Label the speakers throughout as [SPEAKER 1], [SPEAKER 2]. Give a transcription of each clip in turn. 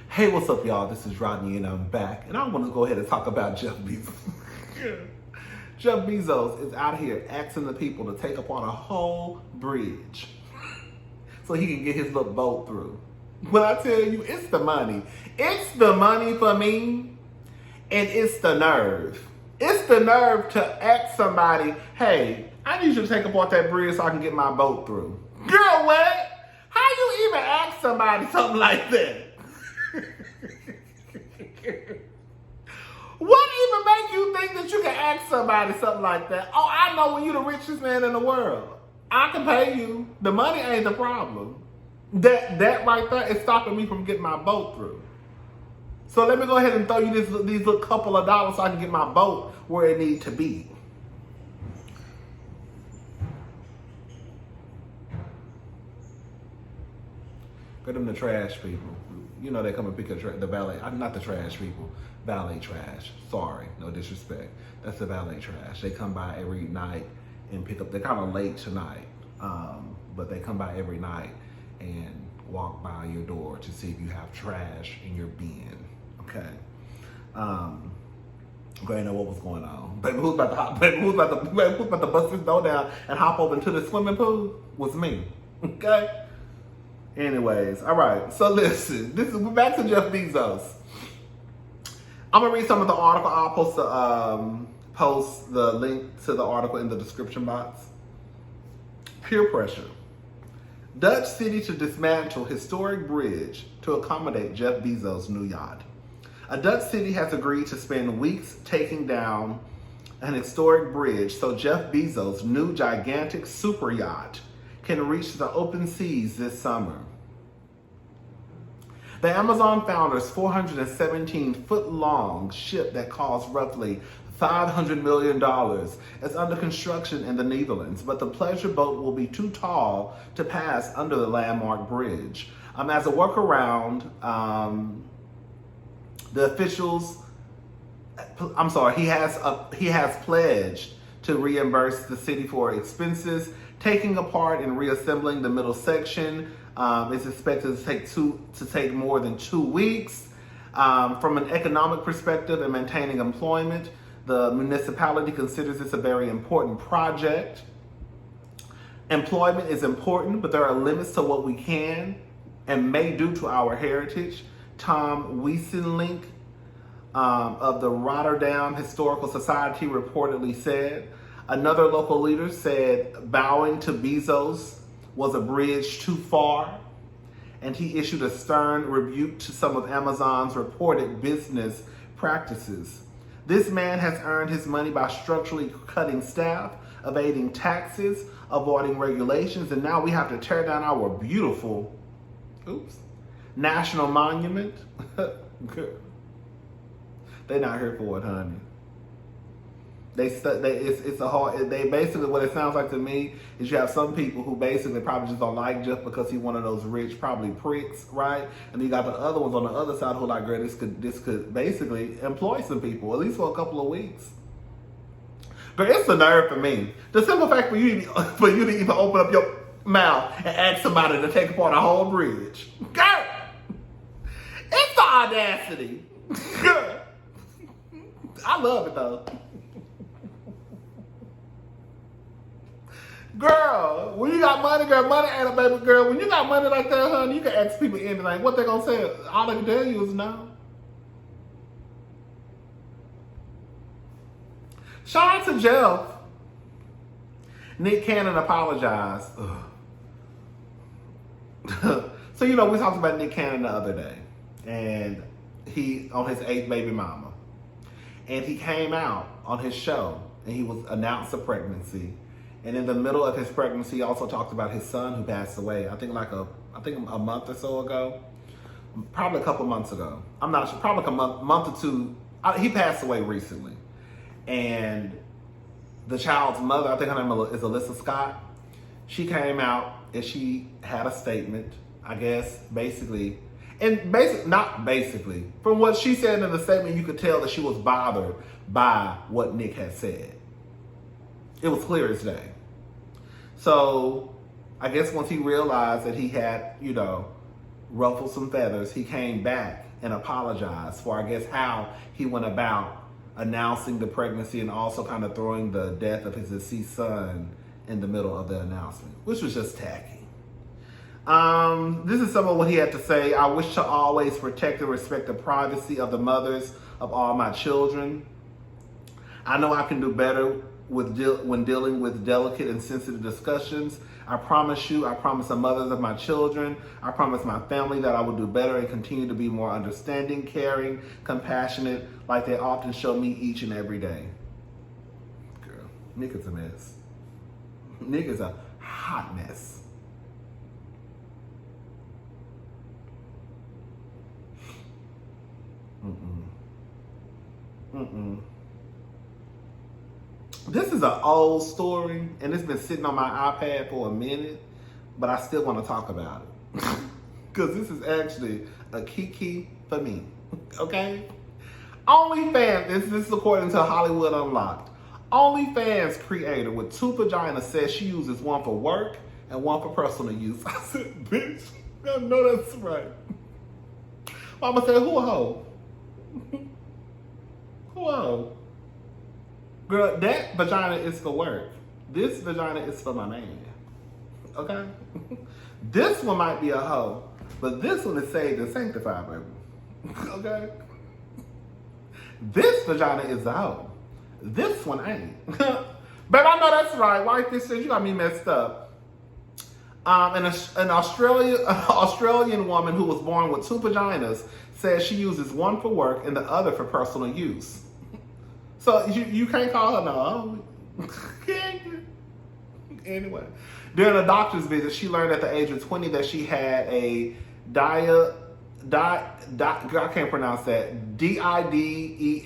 [SPEAKER 1] Hey, what's up, y'all? This is Rodney, and I'm back. And I want to go ahead and talk about Jeff Bezos. Jeff Bezos is out here asking the people to take upon a whole bridge so he can get his little boat through. When I tell you, it's the money. It's the money for me, and it's the nerve. It's the nerve to ask somebody, hey, I need you to take apart that bridge so I can get my boat through. Girl, what? How you even ask somebody something like that? What even make you think that you can ask somebody something like that? Oh, I know, when you're the richest man in the world, I can pay you. The money ain't the problem. That right there is stopping me from getting my boat through. So let me go ahead and throw you these little couple of dollars so I can get my boat where it needs to be. Get them the trash people. You know they come and pick up the valet. Not the trash people. Valet trash. Sorry, no disrespect. That's the valet trash. They come by every night and pick up. They're kind of late tonight, but they come by every night and walk by your door to see if you have trash in your bin. Okay. Granny know what was going on. Baby, who's about to bust this door down and hop over into the swimming pool? Was me. Okay. Anyways, all right. So listen, we're back to Jeff Bezos. I'm gonna read some of the article. I'll post the link to the article in the description box. Peer pressure. Dutch city to dismantle historic bridge to accommodate Jeff Bezos' new yacht. A Dutch city has agreed to spend weeks taking down an historic bridge so Jeff Bezos' new gigantic super yacht can reach the open seas this summer. The Amazon founder's 417-foot-long ship that costs roughly $500 million is under construction in the Netherlands, but the pleasure boat will be too tall to pass under the landmark bridge. As a workaround, he has pledged to reimburse the city for expenses. Taking apart and reassembling the middle section is expected to take more than 2 weeks. From an economic perspective and maintaining employment, the municipality considers this a very important project. Employment is important, but there are limits to what we can and may do to our heritage. Tom Wiesenlink of the Rotterdam Historical Society reportedly said. Another local leader said bowing to Bezos was a bridge too far, and he issued a stern rebuke to some of Amazon's reported business practices. This man has earned his money by structurally cutting staff, evading taxes, avoiding regulations, and now we have to tear down our beautiful, national monument. They're not here for it, honey. It's a hard. They basically, what it sounds like to me is you have some people who basically probably just don't like Jeff because he's one of those rich, probably pricks, right? And then you got the other ones on the other side who are like, girl, this could basically employ some people at least for a couple of weeks. But it's the nerve for me. The simple fact for you to even open up your mouth and ask somebody to take apart a whole bridge, girl, it's the audacity. Girl, I love it though. Girl, when you got money, girl, money ain't a baby girl. When you got money like that, honey, you can ask people anything. What they gonna say? All they can tell you is no. Shout out to Jeff. Nick Cannon apologized. So, we talked about Nick Cannon the other day. And he, on his 8th baby mama. And he came out on his show and he was announced a pregnancy. And in the middle of his pregnancy, he also talked about his son who passed away. I think a month or so ago, probably a couple months ago. I'm not sure, probably a month or two. He passed away recently. And the child's mother, I think her name is Alyssa Scott. She came out and she had a statement, I guess, from what she said in the statement, you could tell that she was bothered by what Nick had said. It was clear as day. So I guess once he realized that he had, ruffled some feathers, he came back and apologized for, I guess, how he went about announcing the pregnancy and also kind of throwing the death of his deceased son in the middle of the announcement, which was just tacky. This is some of what he had to say. I wish to always protect and respect the privacy of the mothers of all my children. I know I can do better when dealing with delicate and sensitive discussions. I promise the mothers of my children, I promise my family that I will do better and continue to be more understanding, caring, compassionate, like they often show me each and every day. Girl, Nick is a mess. Nick is a hot mess. This is an old story, and it's been sitting on my iPad for a minute, but I still want to talk about it. Because this is actually a kiki for me, okay? OnlyFans, this is according to Hollywood Unlocked. OnlyFans creator with 2 vaginas says she uses one for work and one for personal use. I said, bitch, I know that's right. Mama said, who a hoe? Who a hoe? Girl, that vagina is for work. This vagina is for my man. Okay? This one might be a hoe, but this one is saved and sanctified, baby. Okay? This vagina is a hoe. This one ain't. Babe, I know that's right. White this says you got me messed up. An Australian woman who was born with 2 vaginas says she uses one for work and the other for personal use. So you can't call her no. Anyway, during a doctor's visit, she learned at the age of 20 that she had a I can't pronounce that, didelphic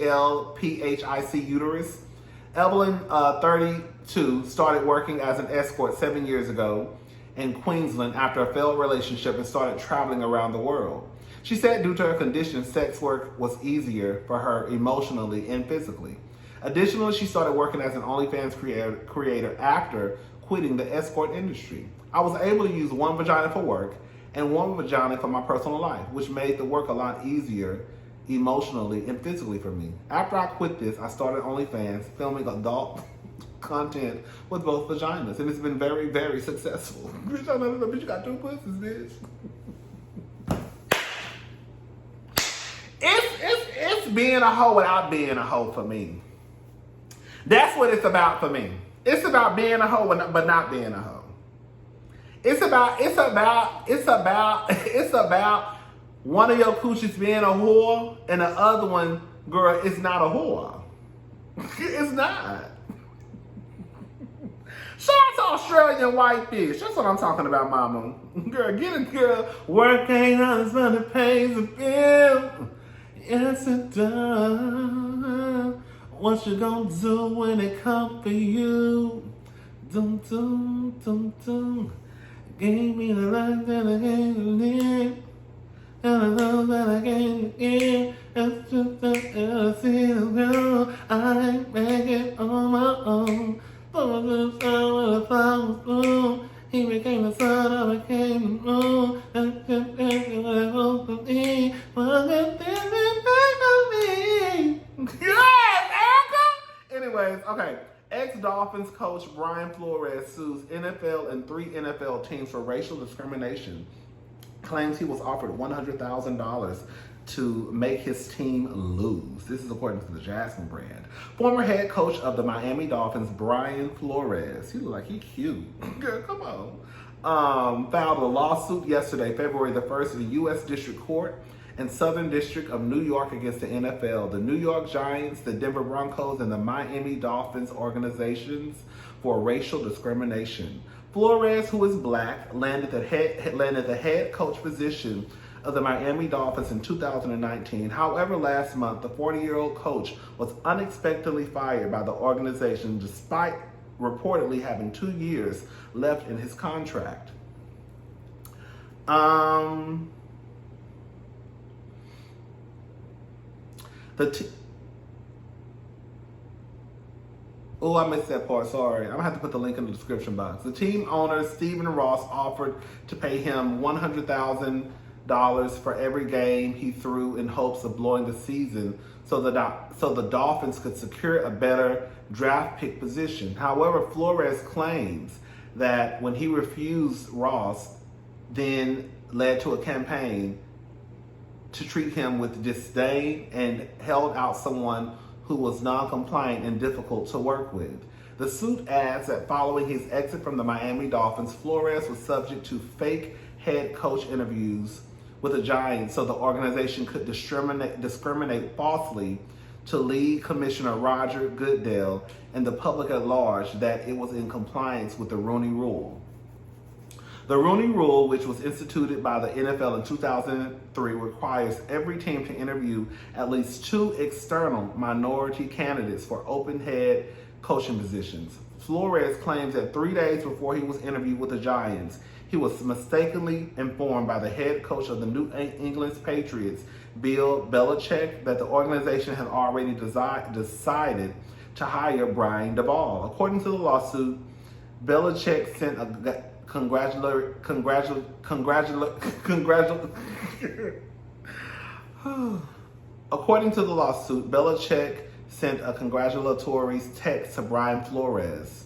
[SPEAKER 1] uterus. Evelyn, 32, started working as an escort 7 years ago in Queensland after a failed relationship and started traveling around the world. She said due to her condition, sex work was easier for her emotionally and physically. Additionally, she started working as an OnlyFans creator after quitting the escort industry. I was able to use one vagina for work and one vagina for my personal life, which made the work a lot easier emotionally and physically for me. After I quit this, I started OnlyFans, filming adult content with both vaginas, and it's been very, very successful. Bitch, I know that bitch got 2 pussies, bitch. It's being a hoe without being a hoe for me. That's what it's about for me. It's about being a hoe but not being a hoe. It's about one of your coochies being a whore and the other one, girl, it's not a whore. It's not. Shout out to Australian white fish. That's what I'm talking about, mama. Girl, get it, girl. Work ain't husband that pays the bill. Yes, it does. What you gonna do when it come for you? Dum dum dum dum. Gave me the life that I gave to live, and the love that I gave to give. That's just the see the girl. I ain't making on my own. From the sun where the flowers bloom, he became the sun, I became the moon. That's just what I hope to be. But it's back on me. Yes, Erica! Anyways, okay. Ex-Dolphins coach Brian Flores sues NFL and 3 NFL teams for racial discrimination. Claims he was offered $100,000 to make his team lose. This is according to the Jasmine brand. Former head coach of the Miami Dolphins, Brian Flores, he look like he cute. Girl, come on. Filed a lawsuit yesterday, February the 1st, in the U.S. District Court and Southern District of New York against the NFL, the New York Giants, the Denver Broncos, and the Miami Dolphins organizations for racial discrimination. Flores, who is black, landed the head coach position of the Miami Dolphins in 2019. However, last month, the 40-year-old coach was unexpectedly fired by the organization despite reportedly having 2 years left in his contract. Oh, I missed that part, sorry. I'm gonna have to put the link in the description box. The team owner, Stephen Ross, offered to pay him $100,000 for every game he threw in hopes of blowing the season so the Dolphins could secure a better draft pick position. However, Flores claims that when he refused Ross, then led to a campaign to treat him with disdain and held out someone who was non-compliant and difficult to work with. The suit adds that following his exit from the Miami Dolphins, Flores was subject to fake head coach interviews with the Giants so the organization could discriminate falsely to lead commissioner Roger Goodell and the public at large that it was in compliance with the Rooney Rule. The Rooney Rule, which was instituted by the NFL in 2003, requires every team to interview at least 2 external minority candidates for open head coaching positions. Flores claims that 3 days before he was interviewed with the Giants, he was mistakenly informed by the head coach of the New England Patriots, Bill Belichick, that the organization had already decided to hire Brian Daboll. According to the lawsuit, Belichick sent a According to the lawsuit, Belichick sent a congratulatory text to Brian Flores.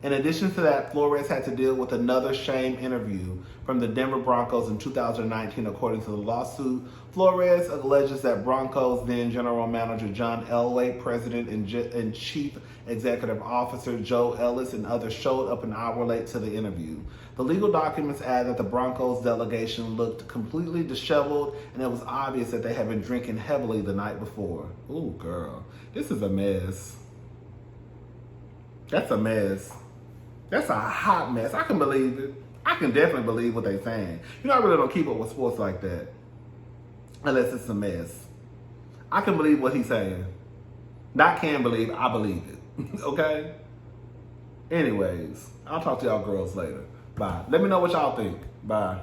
[SPEAKER 1] In addition to that, Flores had to deal with another shame interview from the Denver Broncos in 2019, according to the lawsuit. Flores alleges that Broncos then general manager John Elway, president and chief executive officer Joe Ellis, and others showed up an hour late to the interview. The legal documents add that the Broncos delegation looked completely disheveled, and it was obvious that they had been drinking heavily the night before. Ooh, girl, this is a mess. That's a mess. That's a hot mess. I can believe it. I can definitely believe what they're saying. You know, I really don't keep up with sports like that unless it's a mess. I can believe what he's saying. Not can believe, I believe it. Okay? Anyways, I'll talk to y'all girls later. Bye. Let me know what y'all think. Bye.